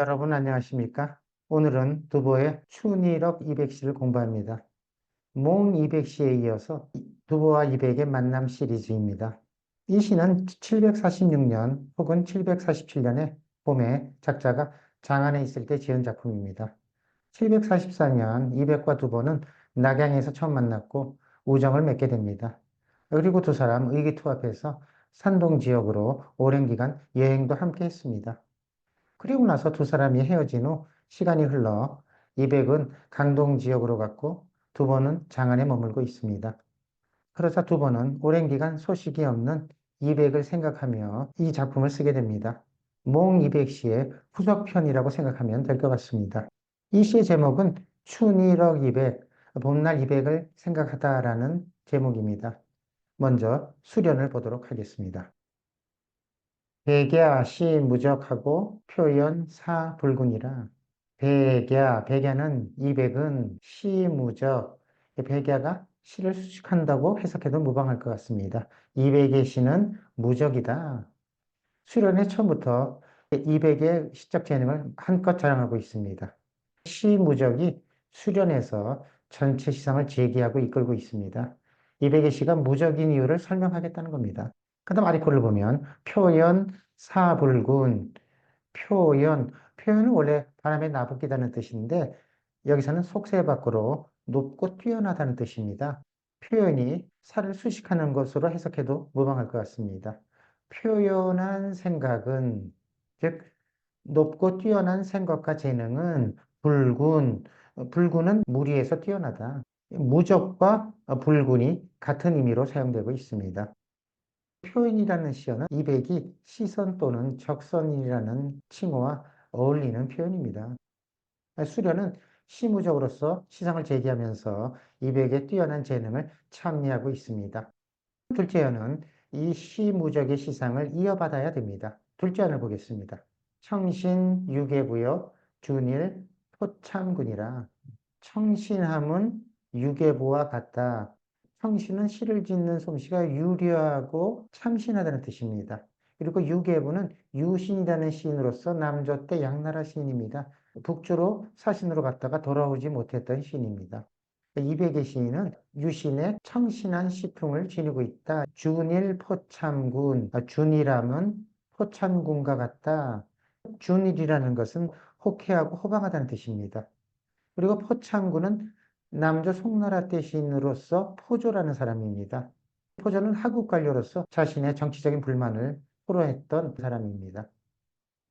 여러분 안녕하십니까? 오늘은 두보의 춘일업 200시를 공부합니다. 몽 200시에 이어서 두보와 200의 만남 시리즈입니다. 이 시는 746년 혹은 747년의 봄에 작자가 장안에 있을 때 지은 작품입니다. 744년 200과 두보는 낙양에서 처음 만났고 우정을 맺게 됩니다. 그리고 두 사람 의기투합해서 산동 지역으로 오랜 기간 여행도 함께 했습니다. 그리고 나서 두 사람이 헤어진 후 시간이 흘러 이백은 강동 지역으로 갔고 두보는 장안에 머물고 있습니다. 그러자 두보는 오랜 기간 소식이 없는 이백을 생각하며 이 작품을 쓰게 됩니다. 몽 이백시의 후속편이라고 생각하면 될 것 같습니다. 이 시의 제목은 춘일억 이백, 봄날 이백을 생각하다라는 제목입니다. 먼저 수련을 보도록 하겠습니다. 백야 시 무적하고 표현 사 불군이라. 백야는 이백은 시 무적. 백야가 시를 수식한다고 해석해도 무방할 것 같습니다. 이백의 시는 무적이다. 수련의 처음부터 이백의 시적 재능을 한껏 자랑하고 있습니다. 시 무적이 수련에서 전체 시상을 제기하고 이끌고 있습니다. 이백의 시가 무적인 이유를 설명하겠다는 겁니다. 그 다음 아리코를 보면 표현, 사불군, 표현은 원래 바람에 나부끼다는 뜻인데 여기서는 속세 밖으로 높고 뛰어나다는 뜻입니다. 표현이 살을 수식하는 것으로 해석해도 무방할 것 같습니다. 표현한 생각은, 즉 높고 뛰어난 생각과 재능은 불군은 무리에서 뛰어나다. 무적과 불군이 같은 의미로 사용되고 있습니다. 표현이라는 시어는 이백이 시선 또는 적선이라는 칭호와 어울리는 표현입니다. 수련은 시무적으로서 시상을 제기하면서 이백의 뛰어난 재능을 찬미하고 있습니다. 둘째 연은 이 시무적의 시상을 이어받아야 됩니다. 둘째 연을 보겠습니다. 청신 유계부여 준일 토참군이라. 청신함은 유계부와 같다. 청신은 시를 짓는 솜씨가 유려하고 참신하다는 뜻입니다. 그리고 유계부는 유신이라는 시인으로서 남조 때 양나라 시인입니다. 북주로 사신으로 갔다가 돌아오지 못했던 시인입니다. 이백의 시인은 유신의 청신한 시풍을 지니고 있다. 준일 포참군, 준이라면 포참군과 같다. 준일이라는 것은 호쾌하고 호방하다는 뜻입니다. 그리고 포참군은 남조 송나라 때 시인으로서 포조라는 사람입니다. 포조는 하급 관료로서 자신의 정치적인 불만을 토로했던 사람입니다.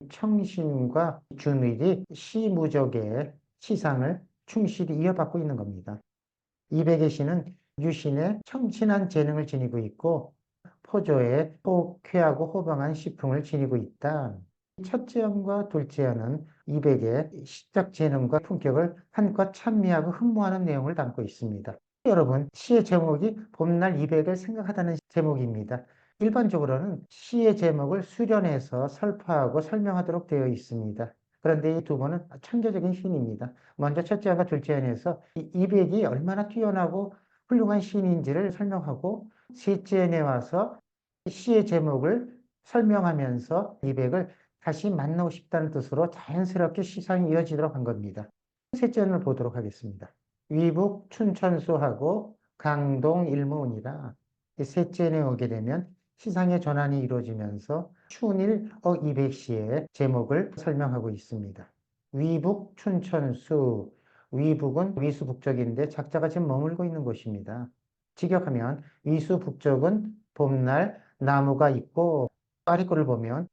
청신과 준일이 시무적의 시상을 충실히 이어받고 있는 겁니다. 이백의 시는 유신의 청신한 재능을 지니고 있고 포조의 호쾌하고 호방한 시풍을 지니고 있다. 첫째 연과 둘째 연은 이백의 시적 재능과 품격을 한껏 찬미하고 흠모하는 내용을 담고 있습니다. 여러분, 시의 제목이 봄날 이백을 생각하다는 제목입니다. 일반적으로는 시의 제목을 수련해서 설파하고 설명하도록 되어 있습니다. 그런데 이 두 번은 창조적인 시인입니다. 먼저 첫째 연과 둘째 연에서 이백이 얼마나 뛰어나고 훌륭한 시인인지를 설명하고 셋째 연에 와서 시의 제목을 설명하면서 이백을 다시 만나고 싶다는 뜻으로 자연스럽게 시상이 이어지도록 한 겁니다. 셋째 연을 보도록 하겠습니다. 위북 춘천수하고 강동 일모운이라. 셋째 연에 오게 되면 시상의 전환이 이루어지면서 춘일억 200시의 제목을 설명하고 있습니다. 위북 춘천수, 위북은 위수북적인데 작자가 지금 머물고 있는 곳입니다. 직역하면 위수북적은 봄날 나무가 있고 아래거를 보면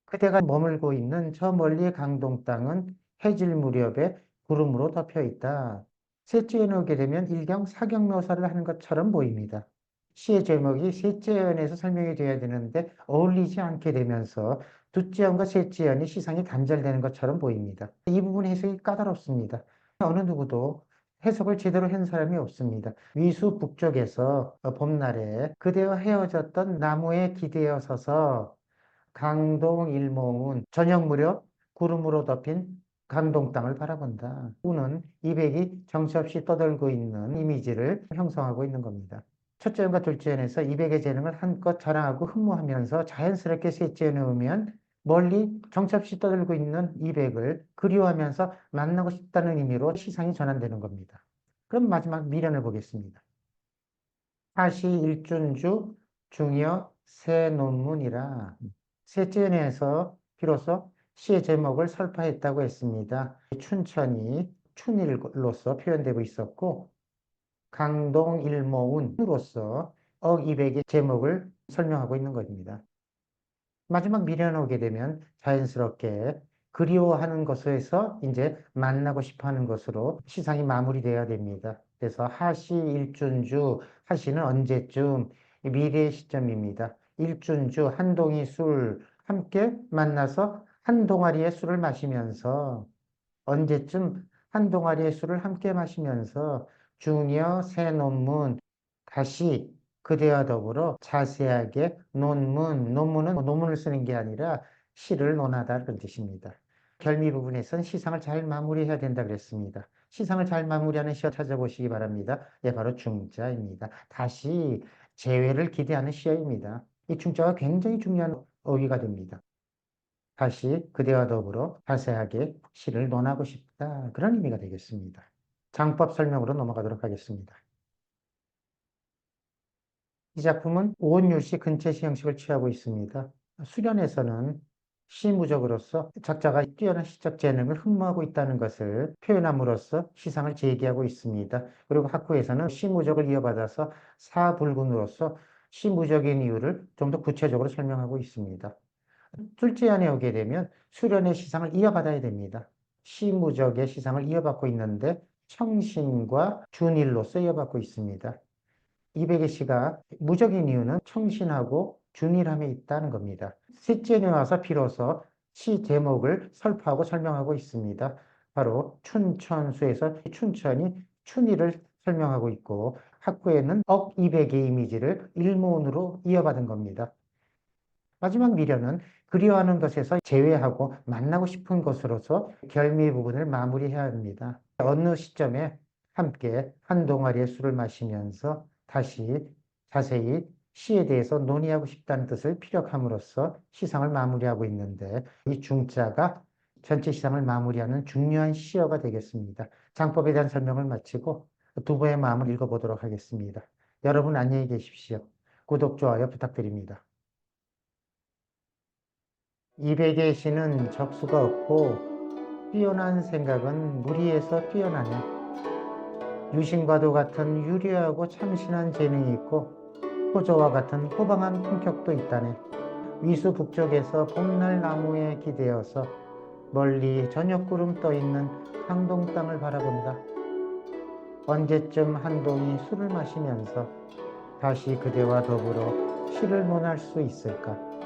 그대가 머물고 있는 저 멀리의 강동 땅은 해질 무렵에 구름으로 덮여 있다. 셋째 연에 오게 되면 일경 사경 묘사를 하는 것처럼 보입니다. 시의 제목이 셋째 연에서 설명이 돼야 되는데 어울리지 않게 되면서 둘째 연과 셋째 연이 시상이 단절되는 것처럼 보입니다. 이 부분 해석이 까다롭습니다. 어느 누구도 해석을 제대로 한 사람이 없습니다. 위수 북쪽에서 봄날에 그대와 헤어졌던 나무에 기대어 서서 강동 일모은 저녁 무렵 구름으로 덮인 강동 땅을 바라본다. 우는 이백이 정처없이 떠돌고 있는 이미지를 형성하고 있는 겁니다. 첫째 연과 둘째 연에서 이백의 재능을 한껏 자랑하고 흠모하면서 자연스럽게 셋째 연에 오면 멀리 정처없이 떠들고 있는 이백을 그리워하면서 만나고 싶다는 의미로 시상이 전환되는 겁니다. 그럼 마지막 미련을 보겠습니다. 사시 일준주 중여 새 논문이라 셋째 연에서 비로소 시의 제목을 설파했다고 했습니다. 춘천이 춘일로서 표현되고 있었고 강동일모운으로서 억이백의 제목을 설명하고 있는 것입니다. 마지막 미련에 오게 되면 자연스럽게 그리워하는 것에서 이제 만나고 싶어 하는 것으로 시상이 마무리되어야 됩니다. 그래서 하시 일준주, 하시는 언제쯤 미래의 시점입니다. 일준주, 한 동이 술 함께 만나서 한 동아리의 술을 마시면서 언제쯤 한 동아리의 술을 함께 마시면서 중여 새 논문 다시 그대와 더불어 자세하게 논문은 논문을 쓰는 게 아니라 시를 논하다 그런 뜻입니다. 결미 부분에선 시상을 잘 마무리해야 된다 그랬습니다. 시상을 잘 마무리하는 시어 찾아보시기 바랍니다. 예, 바로 중자입니다. 다시 재회를 기대하는 시어입니다. 이 중자가 굉장히 중요한 어휘가 됩니다. 다시 그대와 더불어 자세하게 시를 논하고 싶다. 그런 의미가 되겠습니다. 장법 설명으로 넘어가도록 하겠습니다. 이 작품은 오온율시 근체시 형식을 취하고 있습니다. 수련에서는 시무적으로서 작자가 뛰어난 시적 재능을 흠모하고 있다는 것을 표현함으로써 시상을 제기하고 있습니다. 그리고 학구에서는 시무적을 이어받아서 사불군으로서 시무적인 이유를 좀 더 구체적으로 설명하고 있습니다. 둘째 안에 오게 되면 수련의 시상을 이어받아야 됩니다. 시무적의 시상을 이어받고 있는데 청신과 준일로서 이어받고 있습니다. 이백의 시가 무적인 이유는 청신하고 준일함에 있다는 겁니다. 셋째에 와서 비로소 시 제목을 설파하고 설명하고 있습니다. 바로 춘천수에서 춘천이 춘일을 설명하고 있고 학구에는 억이백의 이미지를 일모운으로 이어받은 겁니다. 마지막 미련은 그리워하는 것에서 제외하고 만나고 싶은 것으로서 결미 부분을 마무리해야 합니다. 어느 시점에 함께 한 동아리의 술을 마시면서 다시 자세히 시에 대해서 논의하고 싶다는 뜻을 피력함으로써 시상을 마무리하고 있는데 이 중자가 전체 시상을 마무리하는 중요한 시어가 되겠습니다. 장법에 대한 설명을 마치고 두 분의 마음을 읽어보도록 하겠습니다. 여러분 안녕히 계십시오. 구독, 좋아요 부탁드립니다. 이백의 시는 적수가 없고 뛰어난 생각은 무리에서 뛰어나네. 유신과도 같은 유려하고 참신한 재능이 있고 호저와 같은 호방한 품격도 있다네. 위수 북쪽에서 봄날 나무에 기대어서 멀리 저녁구름 떠있는 강동 땅을 바라본다. 언제쯤 한동이 술을 마시면서 다시 그대와 더불어 시를 논할 수 있을까?